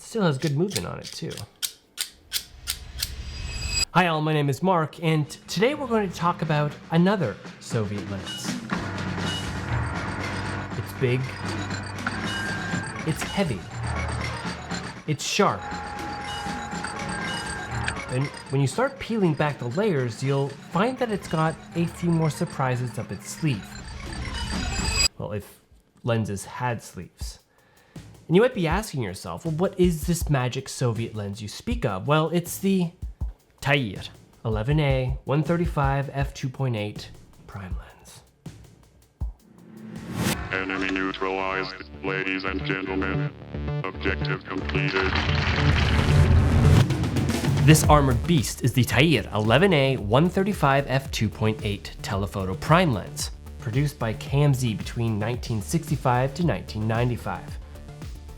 Still has good movement on it too. Hi all, my name is Mark, and today we're going to talk about another Soviet lens. It's big, it's heavy, it's sharp, and when you start peeling back the layers, you'll find that it's got a few more surprises up its sleeve. Well, if lenses had sleeves. And you might be asking yourself, well, what is this magic Soviet lens you speak of? Well, it's the TAIR 11A 135 f2.8 prime lens. Enemy neutralized, ladies and gentlemen. Objective completed. This armored beast is the TAIR 11A 135 f2.8 telephoto prime lens, produced by KMZ between 1965 to 1995.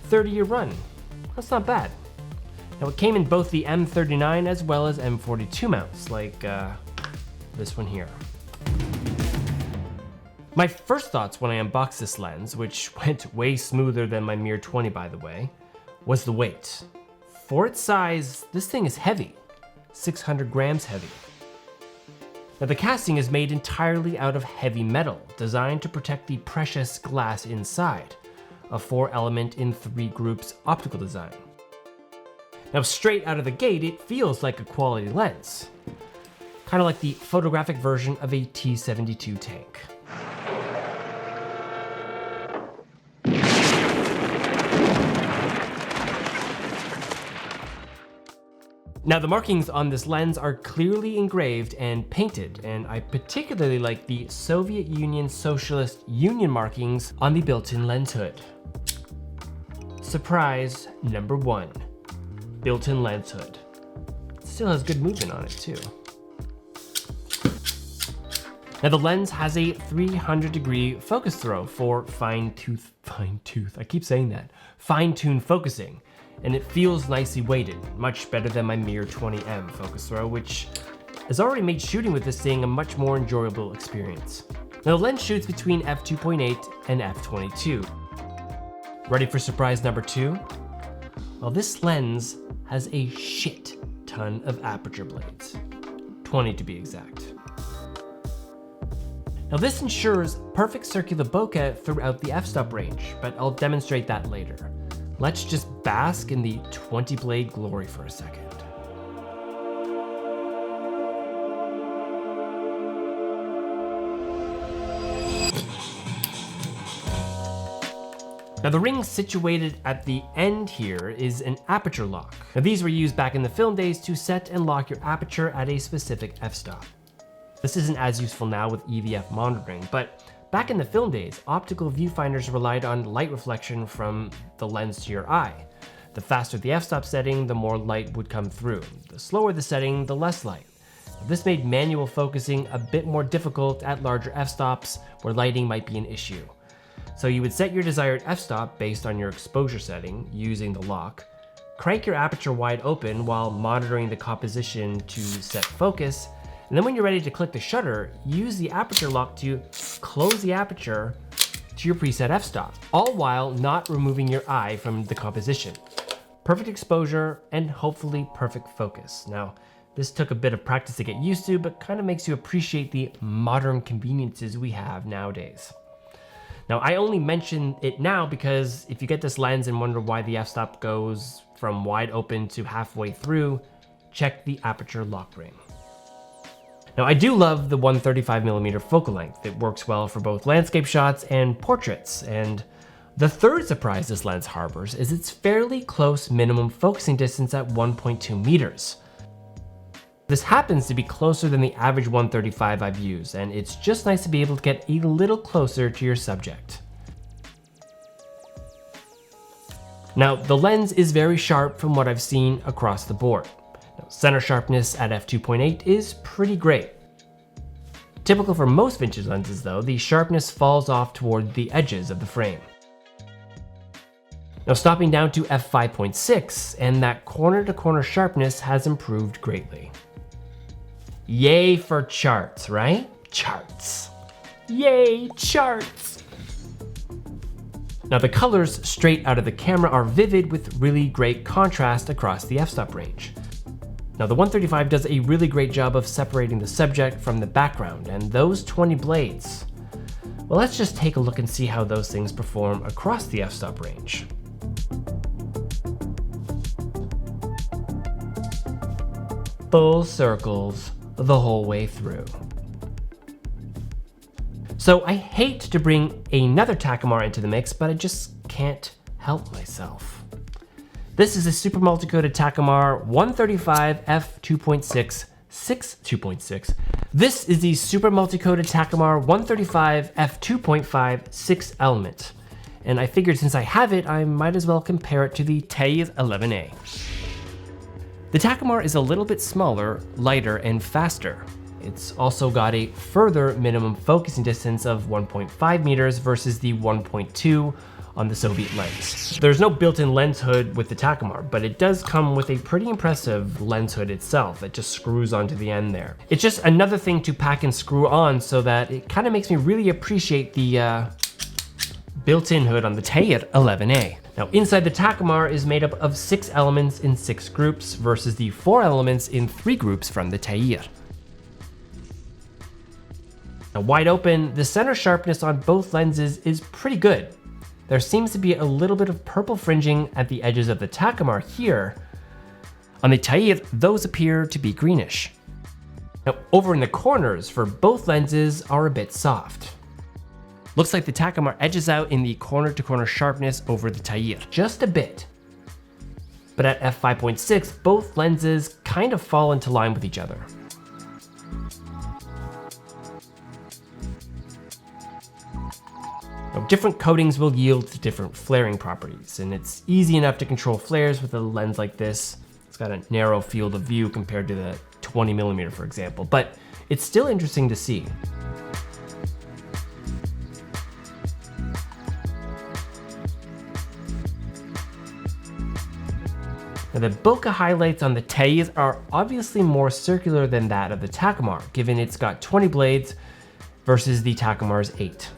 30-year run, that's not bad. Now it came in both the M39 as well as M42 mounts, like this one here. My first thoughts when I unboxed this lens, which went way smoother than my Mir 20 by the way, was the weight. For its size, this thing is heavy, 600 grams heavy. Now the casting is made entirely out of heavy metal, designed to protect the precious glass inside, a 4-element in 3 groups optical design. Now straight out of the gate, it feels like a quality lens, kind of like the photographic version of a T-72 tank. Now the markings on this lens are clearly engraved and painted, and I particularly like the Soviet Union Socialist Union markings on the built-in lens hood. Surprise number 1, built-in lens hood. Still has good movement on it too. Now the lens has a 300-degree focus throw for fine-tuned focusing, and it feels nicely weighted, much better than my Mir 20M focus throw, which has already made shooting with this thing a much more enjoyable experience. Now the lens shoots between f2.8 and f22. Ready for surprise number 2? Well, this lens has a shit ton of aperture blades, 20 to be exact. Now this ensures perfect circular bokeh throughout the f-stop range, but I'll demonstrate that later. Let's just bask in the 20-blade glory for a second. Now the ring situated at the end here is an aperture lock. Now these were used back in the film days to set and lock your aperture at a specific f-stop. This isn't as useful now with EVF monitoring, but back in the film days, optical viewfinders relied on light reflection from the lens to your eye. The faster the f-stop setting, the more light would come through. The slower the setting, the less light. This made manual focusing a bit more difficult at larger f-stops where lighting might be an issue. So you would set your desired f-stop based on your exposure setting using the lock, crank your aperture wide open while monitoring the composition to set focus, and then when you're ready to click the shutter, use the aperture lock to close the aperture to your preset f-stop, all while not removing your eye from the composition. Perfect exposure and hopefully perfect focus. Now, this took a bit of practice to get used to, but kind of makes you appreciate the modern conveniences we have nowadays. Now, I only mention it now because if you get this lens and wonder why the f-stop goes from wide open to halfway through, check the aperture lock ring. Now, I do love the 135mm focal length. It works well for both landscape shots and portraits. And the third surprise this lens harbors is its fairly close minimum focusing distance at 1.2 meters. This happens to be closer than the average 135 I've used, and it's just nice to be able to get a little closer to your subject. Now, the lens is very sharp from what I've seen across the board. Now, center sharpness at f2.8 is pretty great. Typical for most vintage lenses though, the sharpness falls off toward the edges of the frame. Now stopping down to f5.6, and that corner-to-corner sharpness has improved greatly. Yay for charts, right? Charts. Yay, charts! Now the colors straight out of the camera are vivid with really great contrast across the f-stop range. Now the 135 does a really great job of separating the subject from the background, and those 20 blades, well, let's just take a look and see how those things perform across the f-stop range. Full circles the whole way through. So I hate to bring another Takumar into the mix, but I just can't help myself. This is a super multi-coated Takumar 135 f2.6 6.2.6. This is the super multi-coated Takumar 135 f2.5 6 element. And I figured since I have it, I might as well compare it to the TAIR 11A. The Takumar is a little bit smaller, lighter, and faster. It's also got a further minimum focusing distance of 1.5 meters versus the 1.2 on the Soviet lens. There's no built-in lens hood with the Takumar, but it does come with a pretty impressive lens hood itself that just screws onto the end there. It's just another thing to pack and screw on, so that it kind of makes me really appreciate the built-in hood on the TAIR 11A. Now inside the Takumar is made up of 6 elements in 6 groups versus the 4 elements in 3 groups from the TAIR. Now wide open, the center sharpness on both lenses is pretty good. There seems to be a little bit of purple fringing at the edges of the Takumar here. On the TAIR, those appear to be greenish. Now over in the corners for both lenses are a bit soft. Looks like the Takumar edges out in the corner-to-corner sharpness over the TAIR, just a bit. But at f5.6, both lenses kind of fall into line with each other. Now, different coatings will yield to different flaring properties, and it's easy enough to control flares with a lens like this. It's got a narrow field of view compared to the 20mm, for example, but it's still interesting to see. Now the bokeh highlights on the TAIR are obviously more circular than that of the Takumar, given it's got 20 blades versus the Takumar's 8.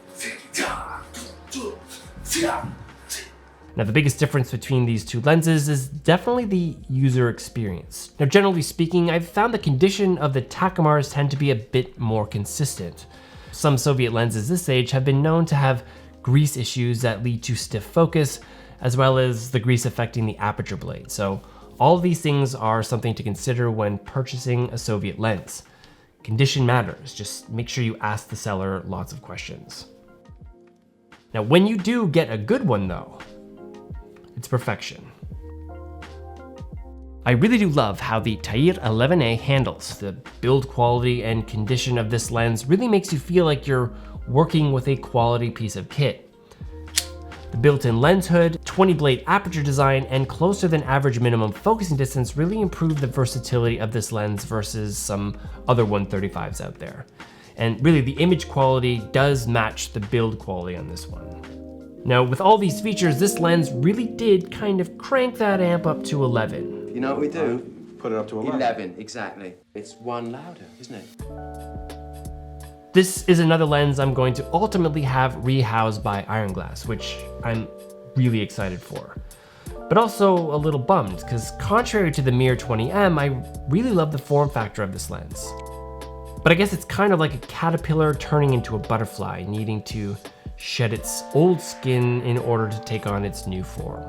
Now the biggest difference between these two lenses is definitely the user experience. Now generally speaking, I've found the condition of the Takumars tend to be a bit more consistent. Some Soviet lenses this age have been known to have grease issues that lead to stiff focus, as well as the grease affecting the aperture blade. So all of these things are something to consider when purchasing a Soviet lens. Condition matters, just make sure you ask the seller lots of questions. Now when you do get a good one though, it's perfection. I really do love how the TAIR 11A handles. The build quality and condition of this lens really makes you feel like you're working with a quality piece of kit. The built-in lens hood, 20 blade aperture design, and closer than average minimum focusing distance really improve the versatility of this lens versus some other 135s out there. And really the image quality does match the build quality on this one. Now with all these features, this lens really did kind of crank that amp up to 11. You know what we do? Put it up to 11. 11, exactly. It's one louder, isn't it? This is another lens I'm going to ultimately have rehoused by Iron Glass, which I'm really excited for. But also a little bummed, because contrary to the Mir 20M, I really love the form factor of this lens. But I guess it's kind of like a caterpillar turning into a butterfly, needing to shed its old skin in order to take on its new form.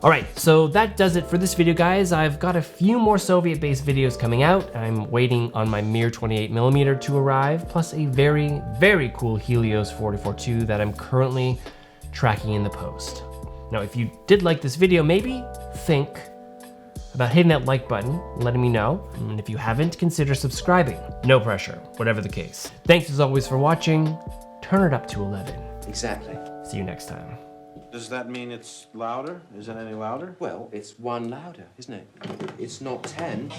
Alright, so that does it for this video, guys. I've got a few more Soviet-based videos coming out. I'm waiting on my Mir 28mm to arrive, plus a very, very cool Helios 44-2 that I'm currently tracking in the post. Now, if you did like this video, maybe think about hitting that like button, letting me know. And if you haven't, consider subscribing. No pressure, whatever the case. Thanks as always for watching. Turn it up to 11. Exactly. See you next time. Does that mean it's louder? Is it any louder? Well, it's one louder, isn't it? It's not 10.